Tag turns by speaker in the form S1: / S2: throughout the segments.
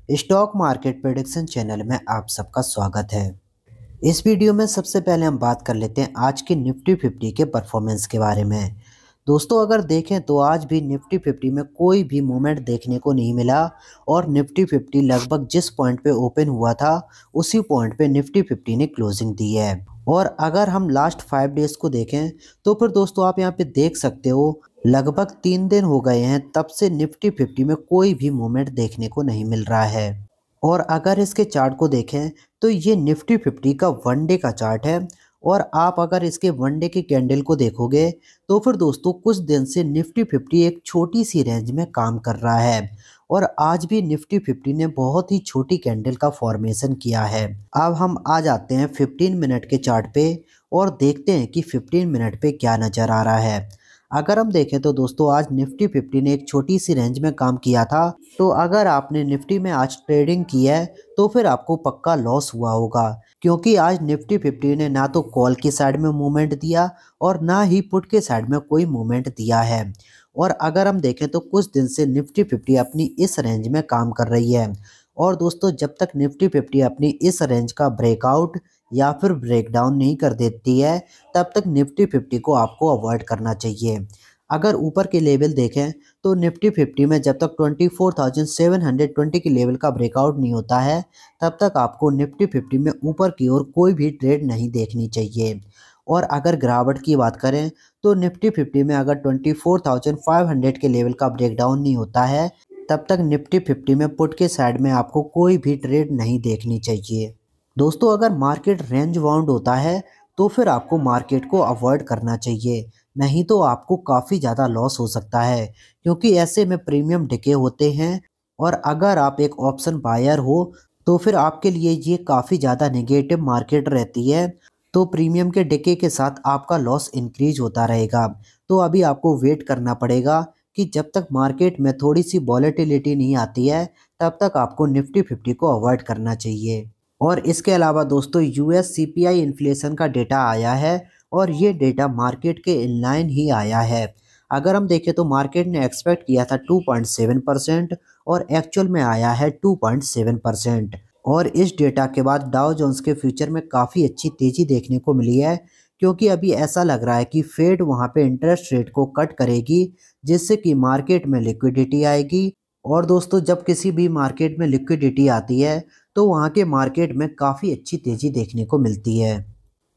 S1: Stock market prediction channel में आप सबका स्वागत है। इस वीडियो में सबसे पहले हम बात कर लेते हैं आज की निफ्टी 50 के परफॉर्मेंस के बारे में। दोस्तों अगर देखें तो आज भी निफ्टी 50 में कोई भी मूवमेंट देखने को नहीं मिला और निफ्टी 50 लगभग जिस पॉइंट पे ओपन हुआ था उसी पॉइंट पे निफ्टी 50 ने क्लोजिंग दी है। और अगर हम लास्ट 5 डेज को देखें तो फिर दोस्तों आप यहाँ पे देख सकते हो लगभग 3 दिन हो गए हैं तब से निफ्टी 50 में कोई भी मूवमेंट देखने को नहीं मिल रहा है। और अगर इसके चार्ट को देखें तो ये निफ्टी 50 का वन डे का चार्ट है। और आप अगर इसके वन डे के कैंडल को देखोगे तो फिर दोस्तों कुछ दिन से निफ्टी 50 एक छोटी सी रेंज में काम कर रहा है और आज भी निफ्टी 50 ने बहुत ही छोटी कैंडल का फॉर्मेशन किया है। अब हम आ जाते हैं 15 मिनट के चार्ट पे और देखते हैं कि 15 मिनट पे क्या नज़र आ रहा है। अगर हम देखें तो दोस्तों आज निफ्टी 50 ने एक छोटी सी रेंज में काम किया था। तो अगर आपने निफ्टी में आज ट्रेडिंग की है तो फिर आपको पक्का लॉस हुआ होगा, क्योंकि आज निफ्टी 50 ने ना तो कॉल की साइड में मूवमेंट दिया और ना ही पुट के साइड में कोई मूवमेंट दिया है। और अगर हम देखें तो कुछ दिन से निफ्टी 50 अपनी इस रेंज में काम कर रही है। और दोस्तों जब तक निफ्टी 50 अपनी इस रेंज का ब्रेकआउट या फिर ब्रेकडाउन नहीं कर देती है तब तक निफ्टी 50 को आपको अवॉइड करना चाहिए। अगर ऊपर के लेवल देखें तो निफ्टी 50 में जब तक 24,720 के लेवल का ब्रेकआउट नहीं होता है तब तक आपको निफ्टी 50 में ऊपर की ओर कोई भी ट्रेड नहीं देखनी चाहिए। और अगर गिरावट की बात करें तो निफ्टी 50 में अगर 24,500 के लेवल का ब्रेकडाउन नहीं होता है तब तक निफ्टी 50 में पुट के साइड में आपको कोई भी ट्रेड नहीं देखनी चाहिए। दोस्तों अगर मार्केट रेंज बाउंड होता है तो फिर आपको मार्केट को अवॉइड करना चाहिए, नहीं तो आपको काफ़ी ज़्यादा लॉस हो सकता है, क्योंकि ऐसे में प्रीमियम डिके होते हैं। और अगर आप एक ऑप्शन बायर हो तो फिर आपके लिए ये काफ़ी ज़्यादा नेगेटिव मार्केट रहती है। तो प्रीमियम के डिके के साथ आपका लॉस इंक्रीज होता रहेगा। तो अभी आपको वेट करना पड़ेगा कि जब तक मार्केट में थोड़ी सी वॉलेटिलिटी नहीं आती है तब तक आपको निफ्टी 50 को अवॉइड करना चाहिए। और इसके अलावा दोस्तों यूएस सीपीआई इन्फ्लेशन का डेटा आया है और ये डेटा मार्केट के इनलाइन ही आया है। अगर हम देखें तो मार्केट ने एक्सपेक्ट किया था 2.7% और एक्चुअल में आया है 2.7%। और इस डेटा के बाद डाउ जोन्स के फ्यूचर में काफ़ी अच्छी तेज़ी देखने को मिली है, क्योंकि अभी ऐसा लग रहा है कि फेड वहाँ पे इंटरेस्ट रेट को कट करेगी जिससे कि मार्केट में लिक्विडिटी आएगी। और दोस्तों जब किसी भी मार्केट में लिक्विडिटी आती है तो वहाँ के मार्केट में काफ़ी अच्छी तेज़ी देखने को मिलती है।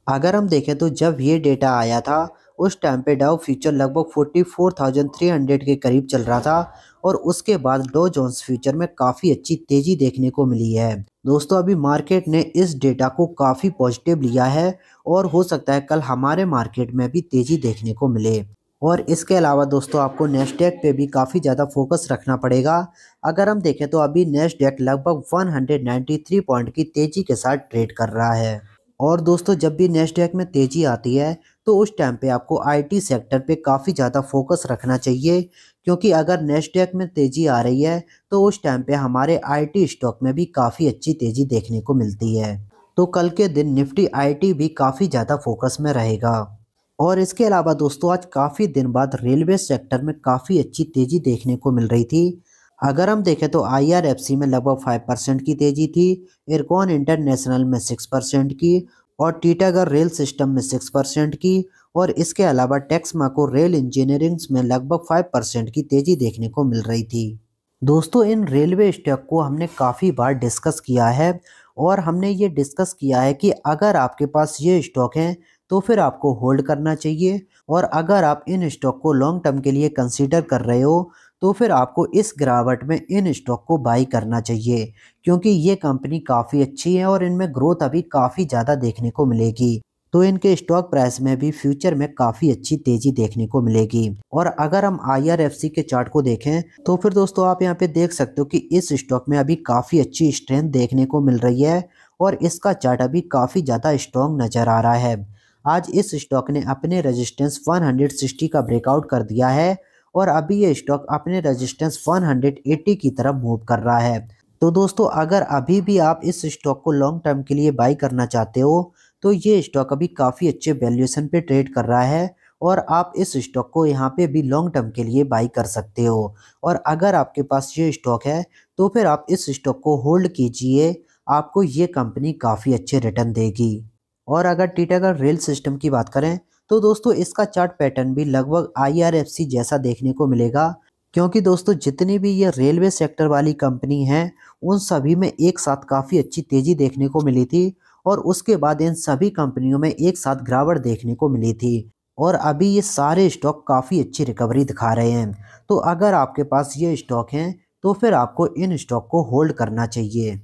S1: अगर हम देखें तो जब ये डेटा आया था उस टाइम पे डाउ फ्यूचर लगभग 44,300 के करीब चल रहा था और उसके बाद डो जोन्स फ्यूचर में काफ़ी अच्छी तेज़ी देखने को मिली है। दोस्तों अभी मार्केट ने इस डेटा को काफ़ी पॉजिटिव लिया है और हो सकता है कल हमारे मार्केट में भी तेज़ी देखने को मिले। और इसके अलावा दोस्तों आपको नेस्डैक पे भी काफ़ी ज़्यादा फोकस रखना पड़ेगा। अगर हम देखें तो अभी नेस्डैक लगभग 193 पॉइंट की तेज़ी के साथ ट्रेड कर रहा है। और दोस्तों जब भी नेस्डैक में तेज़ी आती है तो उस टाइम पे आपको आईटी सेक्टर पे काफ़ी ज़्यादा फोकस रखना चाहिए, क्योंकि अगर नेस्डैक में तेज़ी आ रही है तो उस टाइम पे हमारे आईटी स्टॉक में भी काफ़ी अच्छी तेज़ी देखने को मिलती है। तो कल के दिन निफ्टी आईटी भी काफ़ी ज़्यादा फोकस में रहेगा। और इसके अलावा दोस्तों आज काफ़ी दिन बाद रेलवे सेक्टर में काफ़ी अच्छी तेज़ी देखने को मिल रही थी। अगर हम देखें तो आईआरएफसी में लगभग 5% की तेज़ी थी, इरकॉन इंटरनेशनल में 6% की और टीटागढ़ रेल सिस्टम में 6% की। और इसके अलावा टेक्समाको रेल इंजीनियरिंग्स में लगभग 5% की तेज़ी देखने को मिल रही थी। दोस्तों इन रेलवे स्टॉक को हमने काफ़ी बार डिस्कस किया है और हमने ये डिस्कस किया है कि अगर आपके पास ये स्टॉक हैं तो फिर आपको होल्ड करना चाहिए, और अगर आप इन स्टॉक को लॉन्ग टर्म के लिए कंसीडर कर रहे हो तो फिर आपको इस गिरावट में इन स्टॉक को बाई करना चाहिए, क्योंकि ये कंपनी काफ़ी अच्छी है और इनमें ग्रोथ अभी काफ़ी ज़्यादा देखने को मिलेगी। तो इनके स्टॉक प्राइस में भी फ्यूचर में काफ़ी अच्छी तेज़ी देखने को मिलेगी। और अगर हम आईआरएफसी के चार्ट को देखें तो फिर दोस्तों आप यहाँ पे देख सकते हो कि इस स्टॉक में अभी काफ़ी अच्छी स्ट्रेंथ देखने को मिल रही है और इसका चार्ट अभी काफ़ी ज़्यादा स्ट्रॉन्ग नज़र आ रहा है। आज इस स्टॉक ने अपने रेजिस्टेंस 160 का ब्रेकआउट कर दिया है और अभी ये स्टॉक अपने रेजिस्टेंस 180 की तरफ मूव कर रहा है। तो दोस्तों अगर अभी भी आप इस स्टॉक को लॉन्ग टर्म के लिए बाई करना चाहते हो तो ये स्टॉक अभी काफ़ी अच्छे वैल्यूएशन पे ट्रेड कर रहा है और आप इस स्टॉक को यहाँ पे भी लॉन्ग टर्म के लिए बाई कर सकते हो। और अगर आपके पास ये स्टॉक है तो फिर आप इस स्टॉक को होल्ड कीजिए, आपको ये कंपनी काफ़ी अच्छे रिटर्न देगी। और अगर टीटागढ़ रेल सिस्टम की बात करें तो दोस्तों इसका चार्ट पैटर्न भी लगभग IRFC जैसा देखने को मिलेगा, क्योंकि दोस्तों जितनी भी ये रेलवे सेक्टर वाली कंपनी हैं उन सभी में एक साथ काफ़ी अच्छी तेज़ी देखने को मिली थी और उसके बाद इन सभी कंपनियों में एक साथ गिरावट देखने को मिली थी और अभी ये सारे स्टॉक काफ़ी अच्छी रिकवरी दिखा रहे हैं। तो अगर आपके पास ये स्टॉक हैं तो फिर आपको इन स्टॉक को होल्ड करना चाहिए।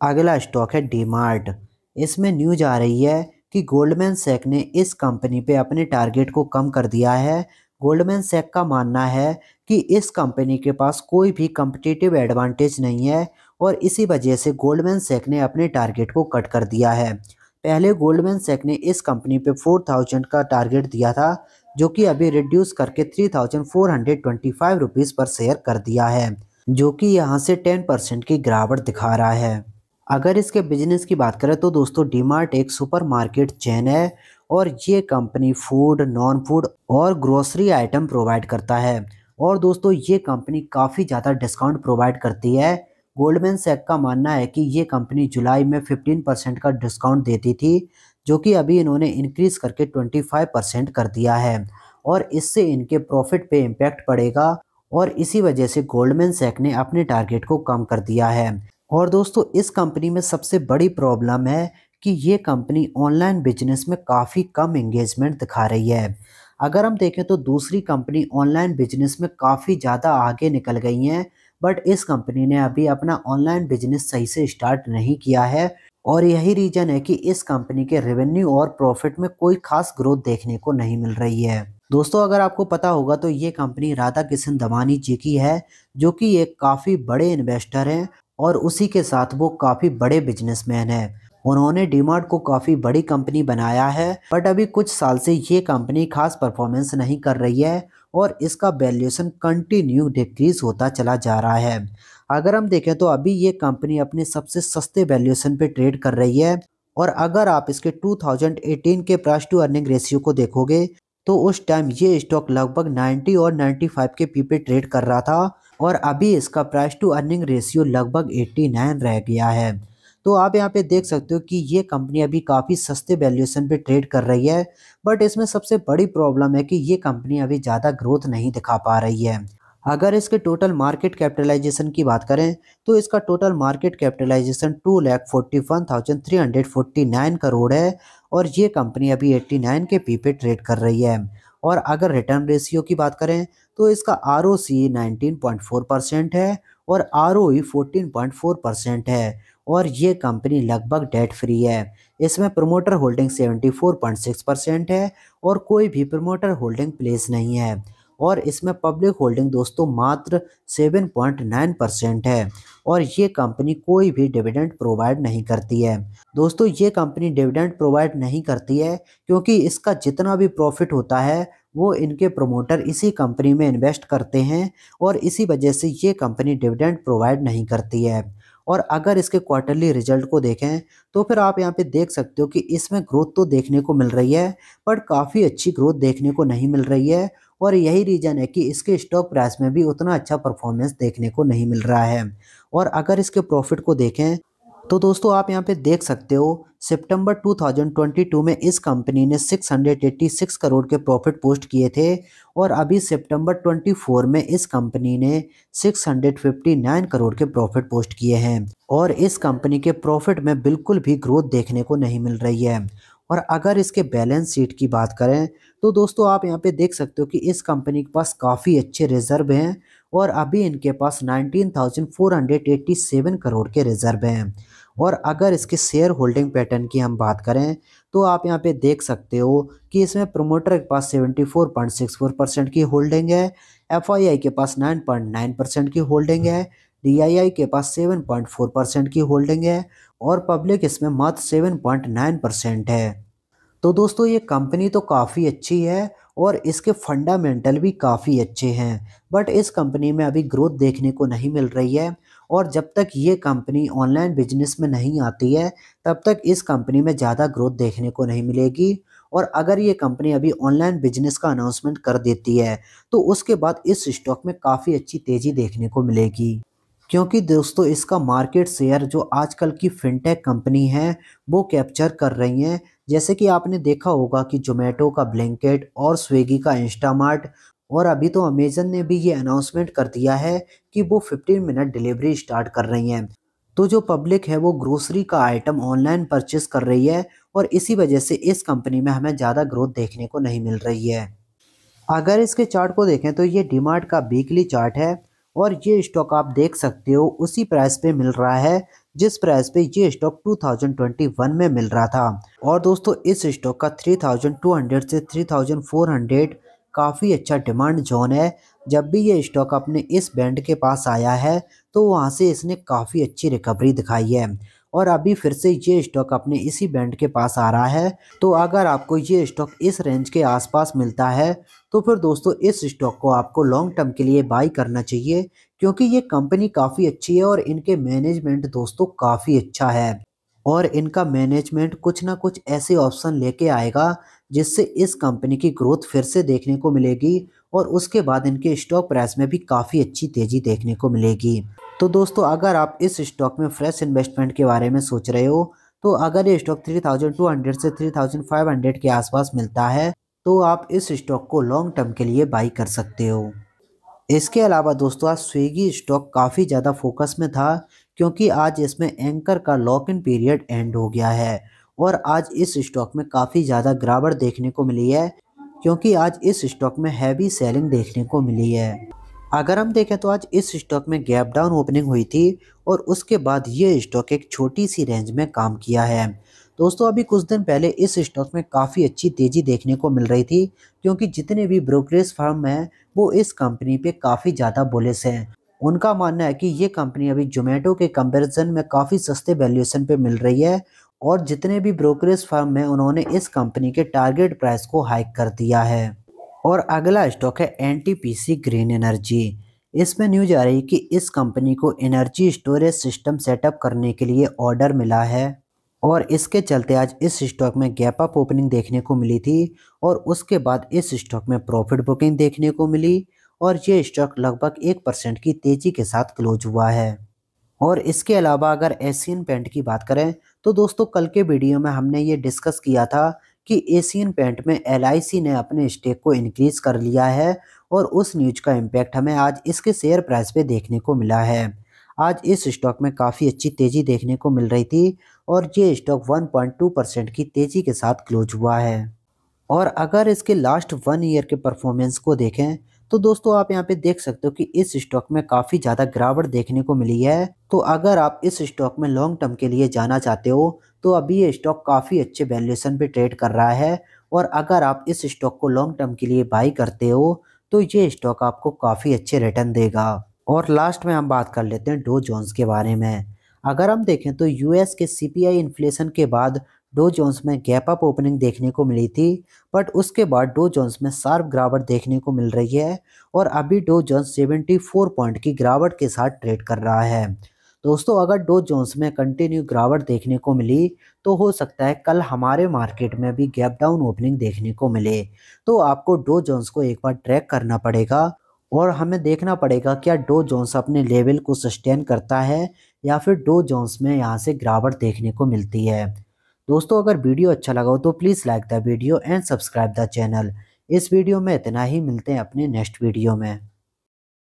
S1: अगला स्टॉक है डीमार्ट। इसमें न्यूज आ रही है कि गोल्डमैन सैक ने इस कंपनी पे अपने टारगेट को कम कर दिया है। गोल्डमैन सैक का मानना है कि इस कंपनी के पास कोई भी कम्पिटिटिव एडवांटेज नहीं है और इसी वजह से गोल्डमैन सैक ने अपने टारगेट को कट कर दिया है। पहले गोल्डमैन सैक ने इस कंपनी पे 4000 का टारगेट दिया था, जो कि अभी रिड्यूस करके 3425 रुपीज़ पर शेयर कर दिया है, जो कि यहाँ से 10% की गिरावट दिखा रहा है। अगर इसके बिजनेस की बात करें तो दोस्तों डीमार्ट एक सुपरमार्केट चेन है और ये कंपनी फूड, नॉन फूड और ग्रोसरी आइटम प्रोवाइड करता है। और दोस्तों ये कंपनी काफ़ी ज़्यादा डिस्काउंट प्रोवाइड करती है। गोल्डमैन सैक का मानना है कि ये कंपनी जुलाई में 15% का डिस्काउंट देती थी, जो कि अभी इन्होंने इंक्रीज करके 25% कर दिया है और इससे इनके प्रॉफिट पे इम्पैक्ट पड़ेगा और इसी वजह से गोल्डमैन सैक ने अपने टारगेट को कम कर दिया है। और दोस्तों इस कंपनी में सबसे बड़ी प्रॉब्लम है कि ये कंपनी ऑनलाइन बिजनेस में काफ़ी कम एंगेजमेंट दिखा रही है। अगर हम देखें तो दूसरी कंपनी ऑनलाइन बिजनेस में काफ़ी ज़्यादा आगे निकल गई हैं, बट इस कंपनी ने अभी अपना ऑनलाइन बिजनेस सही से स्टार्ट नहीं किया है और यही रीज़न है कि इस कंपनी के रेवेन्यू और प्रॉफिट में कोई खास ग्रोथ देखने को नहीं मिल रही है। दोस्तों अगर आपको पता होगा तो ये कंपनी राधा किशन दमानी जी की है, जो कि एक काफ़ी बड़े इन्वेस्टर हैं और उसी के साथ वो काफ़ी बड़े बिजनेसमैन हैं। उन्होंने डीमार्ट को काफ़ी बड़ी कंपनी बनाया है, बट अभी कुछ साल से ये कंपनी खास परफॉर्मेंस नहीं कर रही है और इसका वैल्यूएशन कंटिन्यू डिक्रीज होता चला जा रहा है। अगर हम देखें तो अभी ये कंपनी अपने सबसे सस्ते वैल्यूएशन पे ट्रेड कर रही है और अगर आप इसके 2018 के प्राइस टू अर्निंग रेशियो को देखोगे तो उस टाइम ये स्टॉक लगभग 90 और 95 के पी पे ट्रेड कर रहा था और अभी इसका प्राइस टू अर्निंग रेशियो लगभग 89 रह गया है। तो आप यहाँ पे देख सकते हो कि ये कंपनी अभी काफ़ी सस्ते वैल्यूएशन पे ट्रेड कर रही है, बट इसमें सबसे बड़ी प्रॉब्लम है कि ये कंपनी अभी ज़्यादा ग्रोथ नहीं दिखा पा रही है। अगर इसके टोटल मार्केट कैपिटलाइजेशन की बात करें तो इसका टोटल मार्केट कैपिटलाइजेशन 2,41,349 करोड़ है और ये कंपनी अभी 89 के पी पे ट्रेड कर रही है। और अगर रिटर्न रेशियो की बात करें तो इसका ROC 19.4% है और ROE 14.4% है और ये कंपनी लगभग डेट फ्री है। इसमें प्रमोटर होल्डिंग 74.6% है और कोई भी प्रमोटर होल्डिंग प्लेस नहीं है और इसमें पब्लिक होल्डिंग दोस्तों मात्र 7.9% है और ये कंपनी कोई भी डिविडेंड प्रोवाइड नहीं करती है। दोस्तों ये कंपनी डिविडेंड प्रोवाइड नहीं करती है क्योंकि इसका जितना भी प्रॉफिट होता है वो इनके प्रमोटर इसी कंपनी में इन्वेस्ट करते हैं और इसी वजह से ये कंपनी डिविडेंड प्रोवाइड नहीं करती है। और अगर इसके क्वार्टरली रिजल्ट को देखें तो फिर आप यहाँ पे देख सकते हो कि इसमें ग्रोथ तो देखने को मिल रही है, बट काफ़ी अच्छी ग्रोथ देखने को नहीं मिल रही है और यही रीज़न है कि इसके स्टॉक प्राइस में भी उतना अच्छा परफॉर्मेंस देखने को नहीं मिल रहा है। और अगर इसके प्रॉफिट को देखें तो दोस्तों आप यहाँ पे देख सकते हो सितंबर 2022 में इस कंपनी ने 686 करोड़ के प्रॉफिट पोस्ट किए थे और अभी सितंबर 24 में इस कंपनी ने 659 करोड़ के प्रॉफिट पोस्ट किए हैं और इस कंपनी के प्रॉफिट में बिल्कुल भी ग्रोथ देखने को नहीं मिल रही है। और अगर इसके बैलेंस शीट की बात करें तो दोस्तों आप यहाँ पे देख सकते हो कि इस कंपनी के पास काफ़ी अच्छे रिजर्व हैं और अभी इनके पास 19,487 करोड़ के रिजर्व हैं। और अगर इसके शेयर होल्डिंग पैटर्न की हम बात करें तो आप यहाँ पे देख सकते हो कि इसमें प्रोमोटर के पास 74.64% की होल्डिंग है, FII के पास 9.9% की होल्डिंग है, DII के पास 7.4% की होल्डिंग है और पब्लिक इसमें मात्र 7.9% है। तो दोस्तों ये कंपनी तो काफ़ी अच्छी है और इसके फंडामेंटल भी काफ़ी अच्छे हैं, बट इस कंपनी में अभी ग्रोथ देखने को नहीं मिल रही है और जब तक ये कंपनी ऑनलाइन बिजनेस में नहीं आती है तब तक इस कंपनी में ज़्यादा ग्रोथ देखने को नहीं मिलेगी। और अगर ये कंपनी अभी ऑनलाइन बिजनेस का अनाउंसमेंट कर देती है तो उसके बाद इस स्टॉक में काफ़ी अच्छी तेज़ी देखने को मिलेगी। क्योंकि दोस्तों इसका मार्केट शेयर जो आजकल की फिनटेक कंपनी है वो कैप्चर कर रही हैं। जैसे कि आपने देखा होगा कि जोमेटो का ब्लिंकिट और स्विगी का इंस्टामार्ट और अभी तो अमेजन ने भी ये अनाउंसमेंट कर दिया है कि वो 15 मिनट डिलीवरी स्टार्ट कर रही हैं। तो जो पब्लिक है वो ग्रोसरी का आइटम ऑनलाइन परचेस कर रही है और इसी वजह से इस कंपनी में हमें ज़्यादा ग्रोथ देखने को नहीं मिल रही है। अगर इसके चार्ट को देखें तो ये डीमार्ट का वीकली चार्ट है और ये स्टॉक आप देख सकते हो उसी प्राइस पे मिल रहा है जिस प्राइस पे ये स्टॉक 2021 में मिल रहा था। और दोस्तों इस स्टॉक का 3200 से 3400 काफ़ी अच्छा डिमांड जोन है। जब भी ये स्टॉक अपने इस बैंड के पास आया है तो वहाँ से इसने काफ़ी अच्छी रिकवरी दिखाई है और अभी फिर से ये स्टॉक अपने इसी बैंड के पास आ रहा है। तो अगर आपको ये स्टॉक इस रेंज के आसपास मिलता है तो फिर दोस्तों इस स्टॉक को आपको लॉन्ग टर्म के लिए बाई करना चाहिए क्योंकि ये कंपनी काफ़ी अच्छी है और इनके मैनेजमेंट दोस्तों काफ़ी अच्छा है और इनका मैनेजमेंट कुछ ना कुछ ऐसे ऑप्शन लेके आएगा जिससे इस कंपनी की ग्रोथ फिर से देखने को मिलेगी और उसके बाद इनके स्टॉक प्राइस में भी काफ़ी अच्छी तेज़ी देखने को मिलेगी। तो दोस्तों अगर आप इस स्टॉक में फ्रेश इन्वेस्टमेंट के बारे में सोच रहे हो तो अगर ये स्टॉक 3200 से 3500 के आसपास मिलता है तो आप इस स्टॉक को लॉन्ग टर्म के लिए बाई कर सकते हो। इसके अलावा दोस्तों आज स्विगी स्टॉक काफ़ी ज़्यादा फोकस में था क्योंकि आज इसमें एंकर का लॉक इन पीरियड एंड हो गया है और आज इस स्टॉक में काफ़ी ज़्यादा गिरावट देखने को मिली है क्योंकि आज इस स्टॉक में हैवी सेलिंग देखने को मिली है। अगर हम देखें तो आज इस स्टॉक में गैप डाउन ओपनिंग हुई थी और उसके बाद ये स्टॉक एक छोटी सी रेंज में काम किया है। दोस्तों अभी कुछ दिन पहले इस स्टॉक में काफ़ी अच्छी तेज़ी देखने को मिल रही थी क्योंकि जितने भी ब्रोकरेज फर्म हैं वो इस कंपनी पे काफ़ी ज़्यादा बुलिश हैं। उनका मानना है कि ये कंपनी अभी जोमेटो के कंपैरिजन में काफ़ी सस्ते वैल्यूएशन पे मिल रही है और जितने भी ब्रोकरेज फर्म हैं उन्होंने इस कंपनी के टारगेट प्राइस को हाइक कर दिया है। और अगला स्टॉक है एनटीपीसी ग्रीन एनर्जी। इसमें न्यूज आ रही है कि इस कंपनी को एनर्जी स्टोरेज सिस्टम सेटअप करने के लिए ऑर्डर मिला है और इसके चलते आज इस स्टॉक में गैप अप ओपनिंग देखने को मिली थी और उसके बाद इस स्टॉक में प्रॉफिट बुकिंग देखने को मिली और ये स्टॉक लगभग 1% की तेजी के साथ क्लोज हुआ है। और इसके अलावा अगर एशियन पेंट की बात करें तो दोस्तों कल के वीडियो में हमने ये डिस्कस किया था कि एशियन पेंट में एलआईसी ने अपने स्टेक को इंक्रीज कर लिया है और उस न्यूज का इम्पैक्ट हमें आज इसके शेयर प्राइस पे देखने को मिला है। आज इस स्टॉक में काफ़ी अच्छी तेज़ी देखने को मिल रही थी और ये स्टॉक 1.2% की तेज़ी के साथ क्लोज हुआ है। और अगर इसके लास्ट 1 ईयर के परफॉर्मेंस को देखें तो दोस्तों आप यहाँ पे देख सकते हो कि इस स्टॉक में काफ़ी ज़्यादा गिरावट देखने को मिली है। तो अगर आप इस स्टॉक में लॉन्ग टर्म के लिए जाना चाहते हो तो अभी ये स्टॉक काफ़ी अच्छे वैल्यूएशन पे ट्रेड कर रहा है और अगर आप इस स्टॉक को लॉन्ग टर्म के लिए बाई करते हो तो ये स्टॉक आपको काफ़ी अच्छे रिटर्न देगा। और लास्ट में हम बात कर लेते हैं डो जोन्स के बारे में। अगर हम देखें तो यूएस के सीपीआई इन्फ्लेशन के बाद डो जोन्स में गैप अप ओपनिंग देखने को मिली थी बट उसके बाद डो जोन्स में शार्प गिरावट देखने को मिल रही है और अभी डो जोन्स 74 पॉइंट की गिरावट के साथ ट्रेड कर रहा है। दोस्तों अगर डो जोन्स में कंटिन्यू गिरावट देखने को मिली तो हो सकता है कल हमारे मार्केट में भी गैप डाउन ओपनिंग देखने को मिले। तो आपको डो जोन्स को एक बार ट्रैक करना पड़ेगा और हमें देखना पड़ेगा क्या डो जोन्स अपने लेवल को सस्टेन करता है या फिर डो जोन्स में यहाँ से गिरावट देखने को मिलती है। दोस्तों अगर वीडियो अच्छा लगा हो तो please like the video and subscribe the channel. इस वीडियो में इतना ही, मिलते हैं अपने नेक्स्ट वीडियो में।